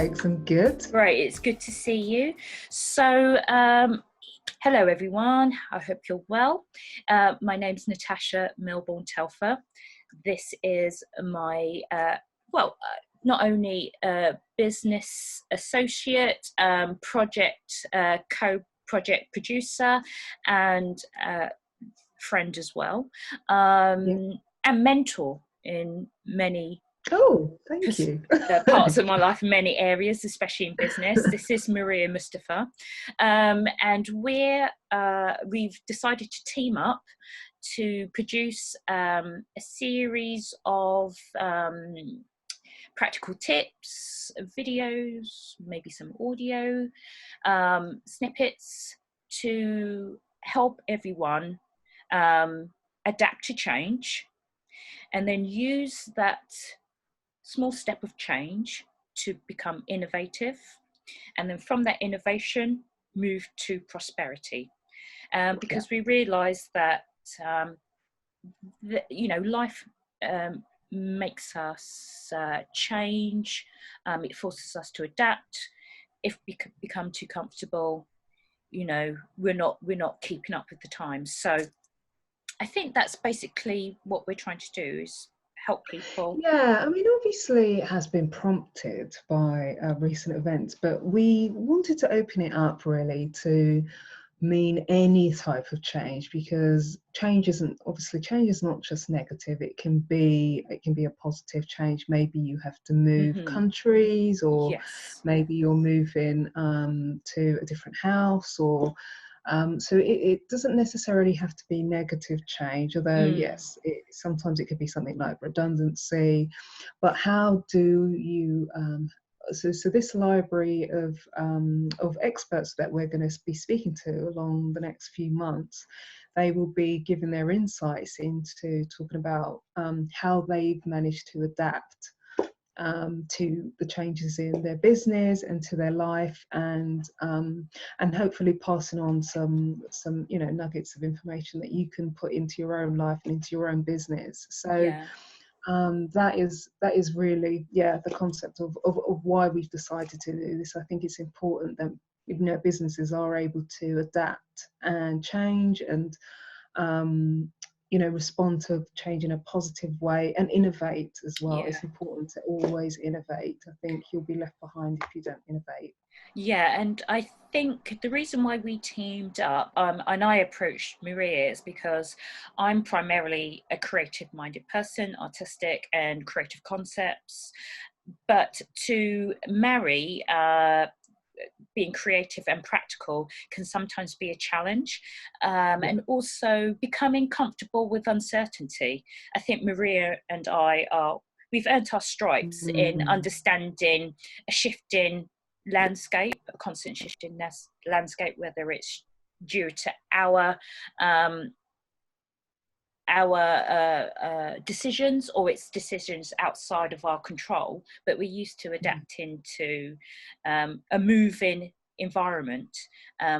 thanks. I'm good. Great, it's good to see you. So, hello everyone. I hope you're well. My name's Natasha Milbourne-Telfer. This is my, not only business associate, co-project producer, and friend as well, and mentor in many thank you. parts of my life in many areas, especially in business. This is Maria Mustafa, and we've decided to team up to produce a series of practical tips, videos, maybe some audio snippets to help everyone adapt to change, and then use that small step of change to become innovative, and then from that innovation move to prosperity, because we realize that life makes us change. It forces us to adapt. If we become too comfortable, we're not keeping up with the times. So I think that's basically what we're trying to do, is help people. Yeah, I mean, obviously it has been prompted by recent events, but we wanted to open it up really to mean any type of change, because change is not just negative. It can be a positive change. Maybe you have to move countries, or maybe you're moving to a different house, or so it doesn't necessarily have to be negative change, although yes, sometimes it could be something like redundancy. But how do you so this library of experts that we're going to be speaking to along the next few months, they will be giving their insights into talking about how they've managed to adapt to the changes in their business and to their life, and hopefully passing on some nuggets of information that you can put into your own life and into your own business. So that is really the concept of why we've decided to do this. I think it's important that businesses are able to adapt and change, and respond to change in a positive way, and innovate as well. It's important to always innovate. I think you'll be left behind if you don't innovate. Yeah, and I think the reason why we teamed up, and I approached Maria, is because I'm primarily a creative-minded person, artistic and creative concepts, but to marry being creative and practical can sometimes be a challenge, and also becoming comfortable with uncertainty. I think Maria and we've earned our stripes in understanding a shifting landscape, a constant shifting landscape, whether it's due to our decisions, or it's decisions outside of our control, but we're used to adapting to a moving environment,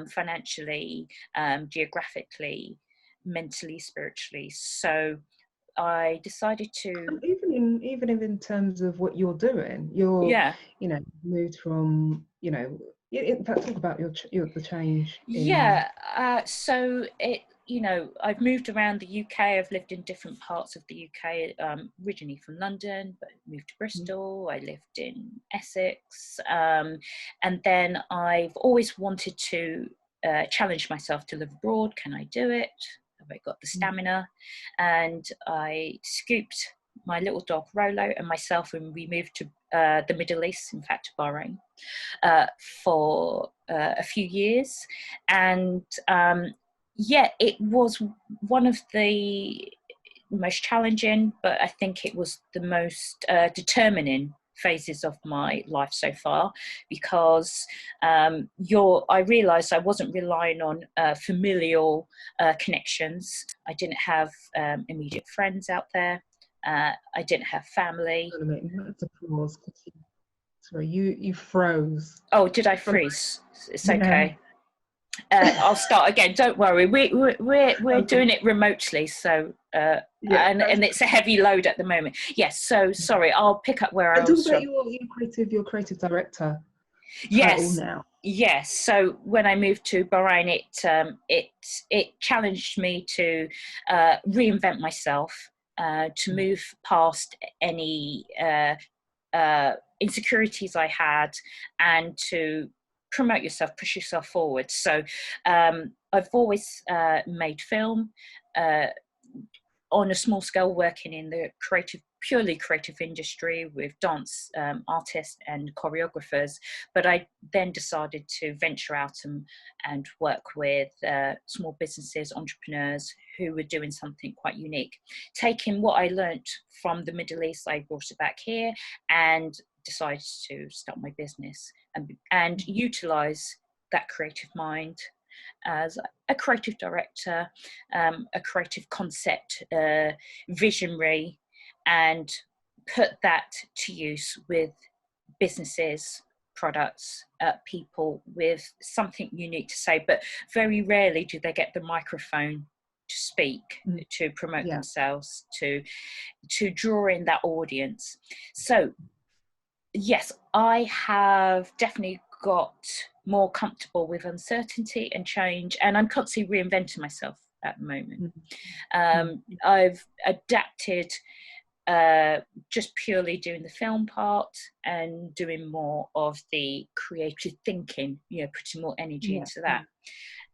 financially, geographically, mentally, spiritually. So I decided to, even in terms of what you're doing, you're moved from in fact, talk about the change so I've moved around the UK. I've lived in different parts of the UK, originally from London, but moved to Bristol. I lived in Essex, and then I've always wanted to challenge myself to live abroad. Can I do it? Have I got the stamina? And I scooped my little dog Rolo and myself, and we moved to the Middle East, in fact, to Bahrain, for a few years. And it was one of the most challenging, but I think it was the most determining phases of my life so far, because I realized I wasn't relying on familial connections. I didn't have immediate friends out there. I didn't have family. Sorry, you froze. Oh, did I freeze? It's okay. I'll start again. Don't worry. We're Okay. doing it remotely, so Yeah. and it's a heavy load at the moment. Yes. So sorry. I'll pick up where I And talk was about from. your creative director title Yes. now. Yes. So when I moved to Bahrain, it challenged me to reinvent myself, to move past any insecurities I had, and to promote yourself, push yourself forward. So I've always made film on a small scale, working in the purely creative industry with dance artists and choreographers. But I then decided to venture out and work with small businesses, entrepreneurs who were doing something quite unique. Taking what I learnt from the Middle East, I brought it back here and decided to start my business and utilize that creative mind as a creative director, a creative concept visionary, and put that to use with businesses, products, people with something unique to say. But very rarely do they get the microphone to speak, to promote Yeah. themselves, to draw in that audience. So yes, I have definitely got more comfortable with uncertainty and change, and I'm constantly reinventing myself at the moment. I've adapted, just purely doing the film part and doing more of the creative thinking, putting more energy into that.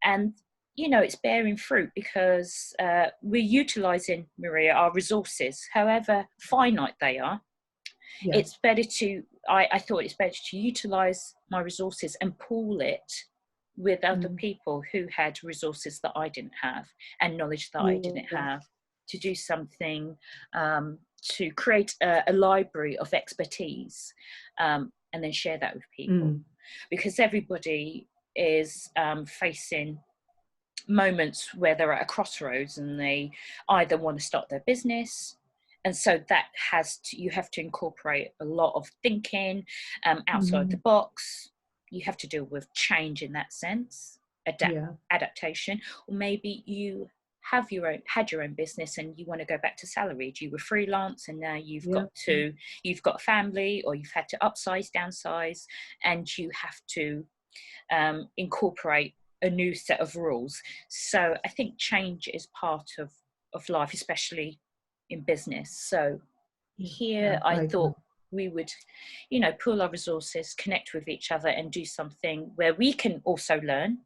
And it's bearing fruit, because we're utilizing, Maria, our resources, however finite they are. Yeah. It's better to, I thought it's better to utilize my resources and pool it with other people who had resources that I didn't have, and knowledge that I didn't have, to do something, to create a library of expertise, and then share that with people. Because everybody is facing moments where they're at a crossroads, and they either want to start their business, and so that you have to incorporate a lot of thinking outside the box. You have to deal with change in that sense, adaptation. Or maybe you had your own business and you want to go back to salaried. You were freelance, and now you've got a family, or you've had to upsize, downsize, and you have to incorporate a new set of rules. So I think change is part of life, especially in business. So here I thought we would, pool our resources, connect with each other, and do something where we can also learn.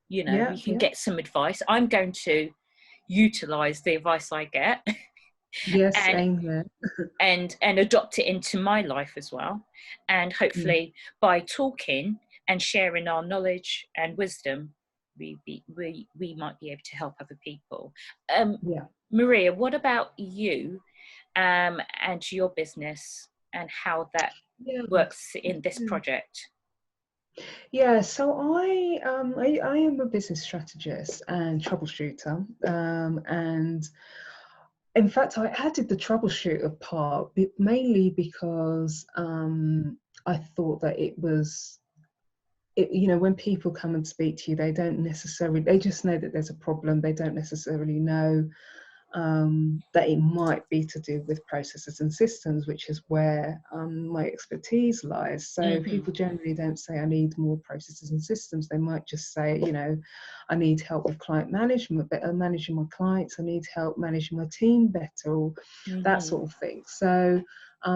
We can get some advice. I'm going to utilize the advice I get. Yes, and adopt it into my life as well. And hopefully by talking and sharing our knowledge and wisdom, we might be able to help other people. Maria, what about you, and your business, and how that works in this project? Yeah, so I am a business strategist and troubleshooter, and in fact, I added the troubleshooter part mainly because I thought that when people come and speak to you, they just know that there's a problem. They don't necessarily know that it might be to do with processes and systems, which is where my expertise lies. So people generally don't say, I need more processes and systems. They might just say, I need help with client management, better managing my clients. I need help managing my team better, or that sort of thing. So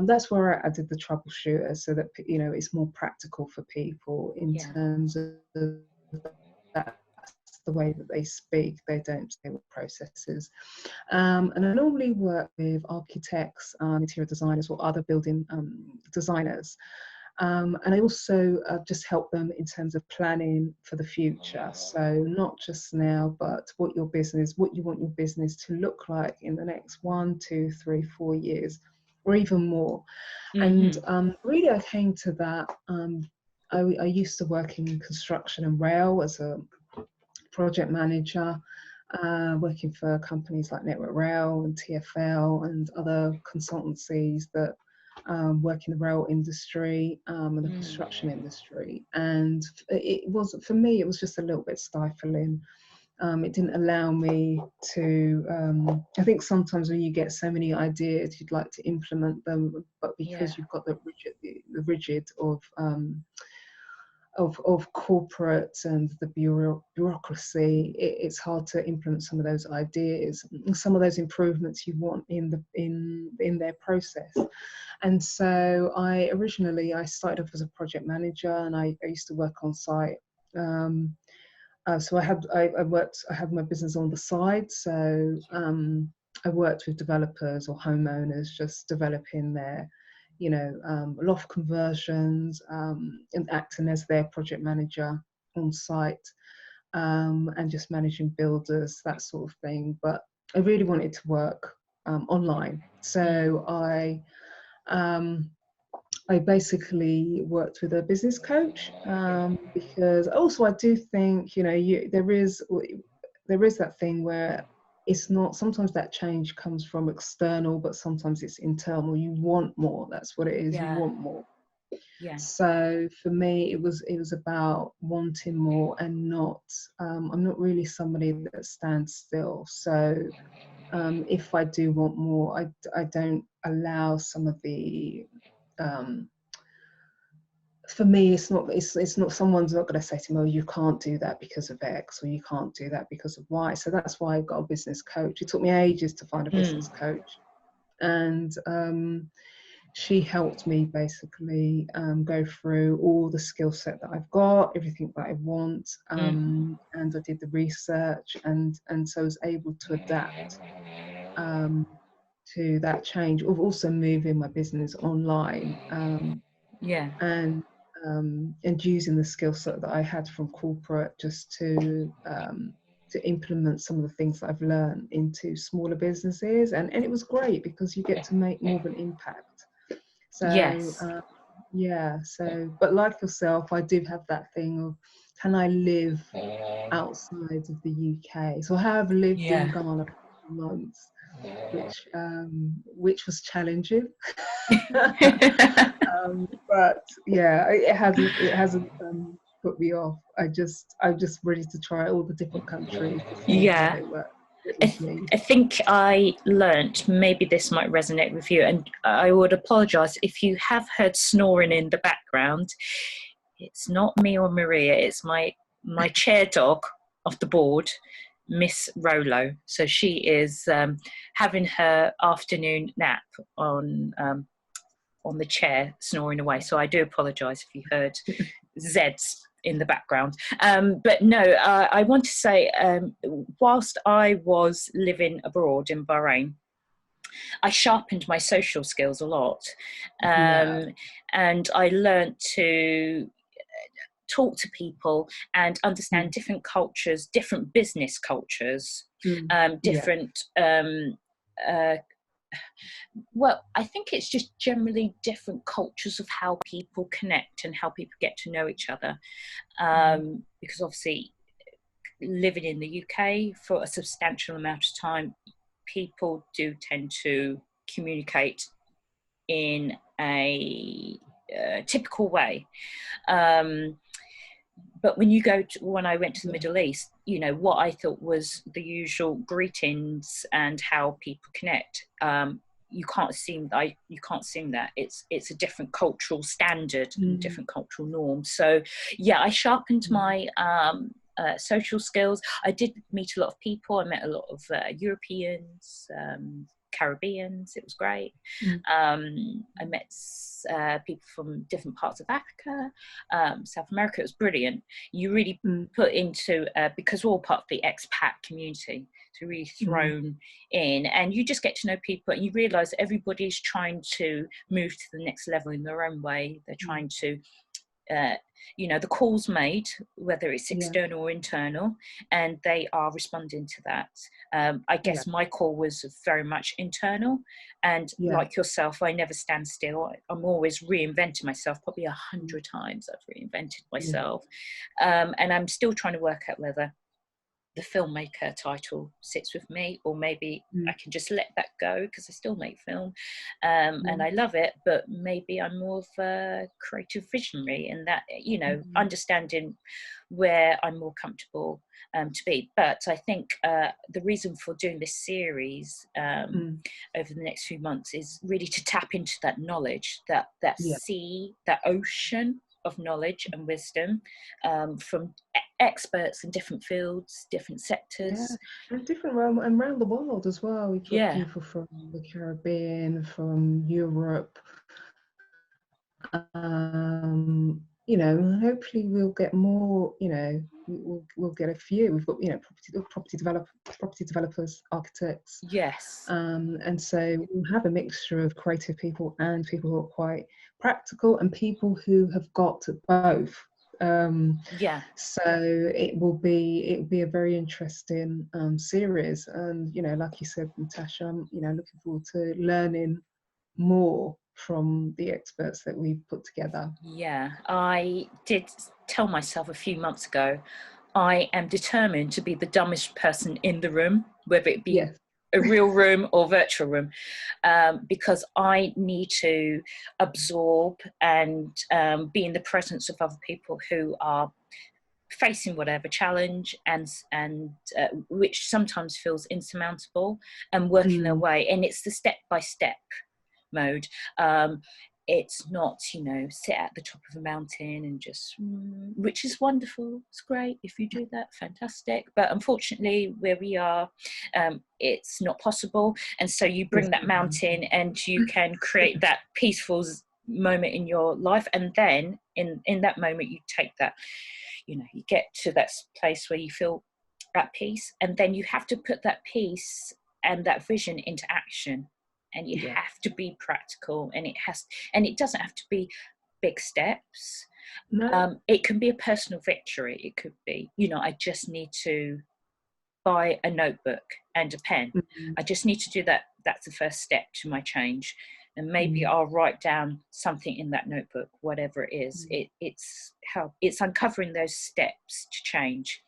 that's where I added the troubleshooter, so that it's more practical for people in terms of that. The way that they speak, they don't say what processes. And I normally work with architects, interior designers, or other building designers. And I also just help them in terms of planning for the future. So not just now, but what you want your business to look like in the next 1, 2, 3, 4 years, or even more. And really I came to that. I used to work in construction and rail as a project manager, working for companies like Network Rail and TfL and other consultancies that work in the rail industry and the construction industry. And it was, for me, it was just a little bit stifling. It didn't allow me to, I think sometimes when you get so many ideas, you'd like to implement them, but because you've got the rigid of corporate and the bureaucracy, it's hard to implement some of those ideas, some of those improvements you want in their process. And so I started off as a project manager, and I used to work on site. So I have my business on the side. So I worked with developers or homeowners, just developing their, loft conversions, and acting as their project manager on site, and just managing builders, that sort of thing. But I really wanted to work online. So I basically worked with a business coach, because also I do think, there is that thing where it's not, sometimes that change comes from external, but sometimes it's internal. You want more. That's what it is. You want more. So for me, it was about wanting more, and not, I'm not really somebody that stands still. So if I do want more, I don't allow some of the, for me, it's not, someone's not going to say to me, oh, you can't do that because of X, or you can't do that because of Y. So that's why I got a business coach. It took me ages to find a business coach, and she helped me basically go through all the skill set that I've got, everything that I want, and I did the research, and so I was able to adapt to that change of also moving my business online, and using the skill set that I had from corporate, just to implement some of the things that I've learned into smaller businesses, and it was great because you get to make more of an impact. So but like yourself, I do have that thing of, can I live outside of the UK? So I have lived in Ghana for months, which was challenging. But yeah, it hasn't put me off. I'm just ready to try all the different countries to see how they work with me. I think I learnt, maybe this might resonate with you, and I would apologise if you have heard snoring in the background. It's not me or Maria, it's my chair dog off the board, Miss Rolo. So she is having her afternoon nap on the chair, snoring away. So I do apologise if you heard Zeds in the background. But no, I want to say, whilst I was living abroad in Bahrain, I sharpened my social skills a lot. And I learned to talk to people and understand different cultures, different business cultures, different well, I think it's just generally different cultures of how people connect and how people get to know each other. Because obviously, living in the UK for a substantial amount of time, people do tend to communicate in a typical way. But when I went to the Middle East, what I thought was the usual greetings and how people connect, you can't assume that it's a different cultural standard, different cultural norms. So yeah, I sharpened my social skills. I did meet a lot of people. I met a lot of Europeans, Caribbeans. It was great. I met people from different parts of Africa, South America. It was brilliant. You really put into, because we're all part of the expat community, so really thrown in, and you just get to know people, and you realise that everybody's trying to move to the next level in their own way. They're trying to the call's made, whether it's external or internal, and they are responding to that. I guess my call was very much internal, and like yourself, I never stand still. I'm always reinventing myself. Probably 100 times I've reinvented myself, and I'm still trying to work out whether the filmmaker title sits with me, or maybe I can just let that go because I still make film, and I love it, but maybe I'm more of a creative visionary, and that, you know, understanding where I'm more comfortable to be. But I think the reason for doing this series over the next few months is really to tap into that knowledge, that Yeah. sea, that ocean of knowledge and wisdom from experts in different fields, different sectors. And different around the world as well. We've got Yeah. people from the Caribbean, from Europe. You know, hopefully we'll get more. You know, we'll get a few. We've got, you know, property developers, architects. Yes. And so we'll have a mixture of creative people and people who are quite practical and people who have got both. Yeah. So it will be a very interesting series, and you know, like you said, Natasha, I'm, you know, looking forward to learning more from the experts that we've put together. Yeah, I did tell myself a few months ago, I am determined to be the dumbest person in the room, whether it be Yes. a real room or virtual room, because I need to absorb and be in the presence of other people who are facing whatever challenge, and which sometimes feels insurmountable, and working their way. And it's the step by step mode. It's not, you know, sit at the top of a mountain and just, which is wonderful. It's great if you do that, fantastic. But unfortunately, where we are, it's not possible. And so you bring that mountain, and you can create that peaceful moment in your life. And then in that moment, you take that, you know, you get to that place where you feel at peace, and then you have to put that peace and that vision into action. And you have to be practical, and it doesn't have to be big steps. No. It can be a personal victory. It could be, you know, I just need to buy a notebook and a pen. I just need to do that. That's the first step to my change. And maybe I'll write down something in that notebook, whatever it is. It's uncovering those steps to change,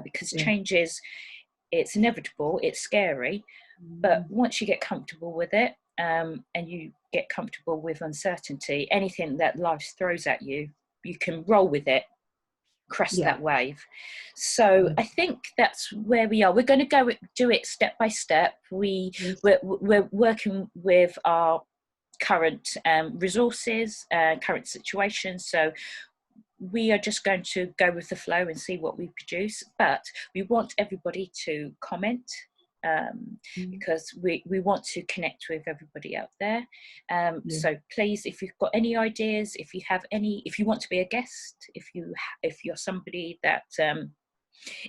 because change it's inevitable, it's scary, but once you get comfortable with it, and you get comfortable with uncertainty, anything that life throws at you, you can roll with it, crest that wave. So I think that's where we are. We're going to go do it step by step. We're working with our current resources, current situation. So we are just going to go with the flow and see what we produce, but we want everybody to comment, because we want to connect with everybody out there. So please, if you've got any ideas, if you want to be a guest, if you're somebody that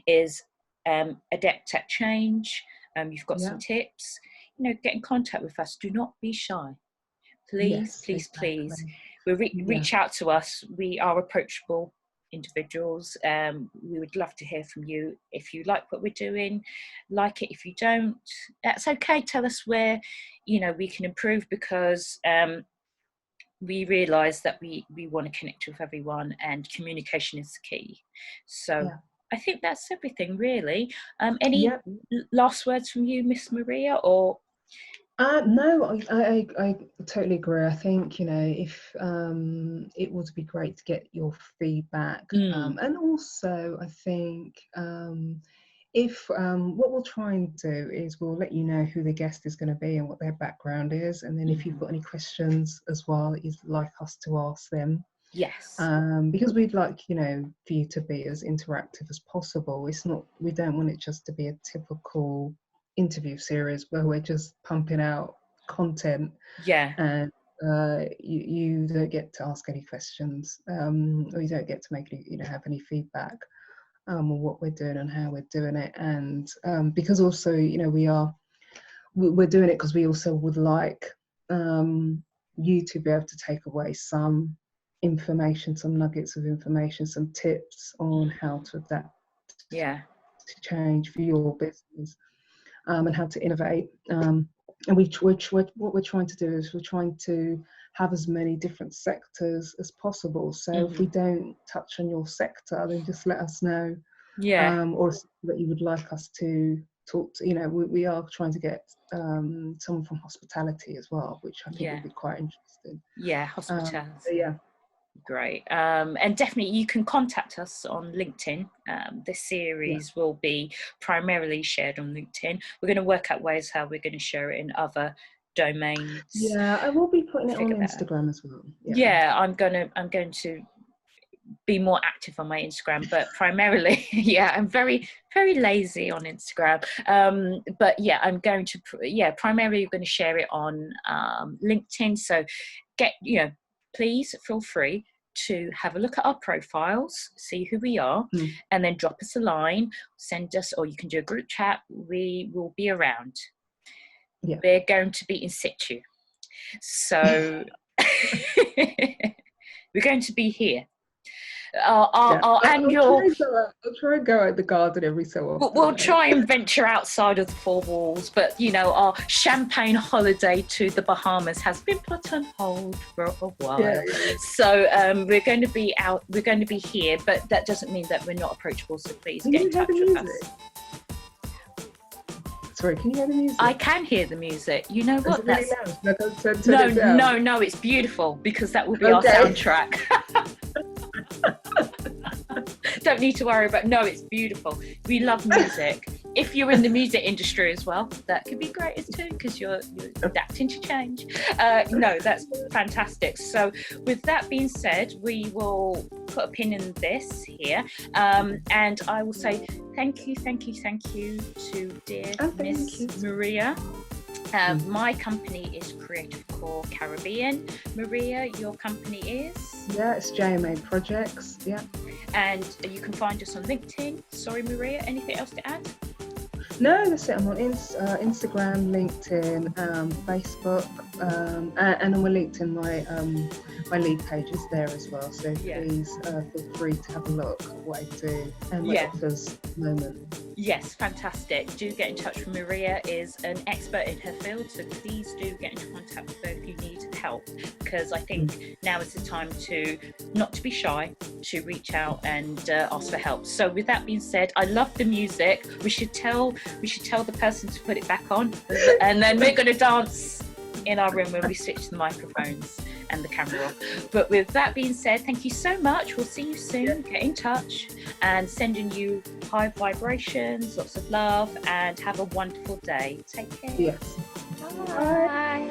is adept at change, you've got some tips, you know, get in contact with us. Do not be shy. Please, please, please. Reach out to us. We are approachable individuals. We would love to hear from you. If you like what we're doing, like it. If you don't, that's okay. Tell us where, you know, we can improve, because we realise that we want to connect with everyone, and communication is key. So I think that's everything, really. Any last words from you, Miss Maria, or? No, I totally agree. I think, you know, if it would be great to get your feedback, and also I think if what we'll try and do is we'll let you know who the guest is going to be and what their background is, and then if you've got any questions as well, you'd like us to ask them. Yes. Because we'd like, you know, for you to be as interactive as possible. It's not, we don't want it just to be a typical interview series where we're just pumping out content and you don't get to ask any questions, or you don't get to make any, you know, have any feedback on what we're doing and how we're doing it. And because also, you know, we're doing it because we also would like you to be able to take away some information, some nuggets of information, some tips on how to adapt to change for your business, and how to innovate. And what we're trying to do is we're trying to have as many different sectors as possible. So if we don't touch on your sector, then just let us know Yeah. or that you would like us to talk to. We are trying to get someone from hospitality as well, which I think Yeah. would be quite interesting. Yeah. Hospitality. Yeah. Great. And definitely you can contact us on LinkedIn. This series will be primarily shared on LinkedIn. We're going to work out ways how we're going to share it in other domains. Yeah, I will be putting it on Instagram as well. Yeah, I'm going to be more active on my Instagram, but primarily, yeah, I'm very, very lazy on Instagram. But yeah, I'm going to, primarily going to share it on LinkedIn. So please feel free to have a look at our profiles, see who we are, and then drop us a line, send us, or you can do a group chat. We will be around. Yeah. We're going to be in situ. So we're going to be here. Our annual. I'll try and go out the garden every so often. We'll try and venture outside of the four walls, but our champagne holiday to the Bahamas has been put on hold for a while. Yeah. So we're going to be out. We're going to be here, but that doesn't mean that we're not approachable. So please get in touch with us. Sorry, can you hear the music? I can hear the music. You know what? Is it really loud? No, it's beautiful because that will be our soundtrack. Don't need to worry about. No, it's beautiful. We love music. If you're in the music industry as well, that could be great as too, because you're adapting to change. No, that's fantastic. So with that being said, we will put a pin in this here, and I will say thank you to dear Miss Maria. My company is Creative Core Caribbean. Maria, your company is? Yeah, it's JMA Projects, yeah. And you can find us on LinkedIn. Sorry, Maria, anything else to add? No, that's it. I'm on Instagram, LinkedIn, Facebook, and on my LinkedIn, my lead page is there as well. So please feel free to have a look at what I do and my offers at the moment. Yes, fantastic. Do get in touch with Maria, is an expert in her field, so please do get in contact with her if you need help, because I think now is the time to not to be shy, to reach out and ask for help. So with that being said, I love the music. We should tell the person to put it back on, and then we're going to dance in our room when we switch the microphones and the camera off. But with that being said, thank you so much. We'll see you soon. Get in touch, and sending you high vibrations, lots of love, and have a wonderful day. Take care. Yes. Bye.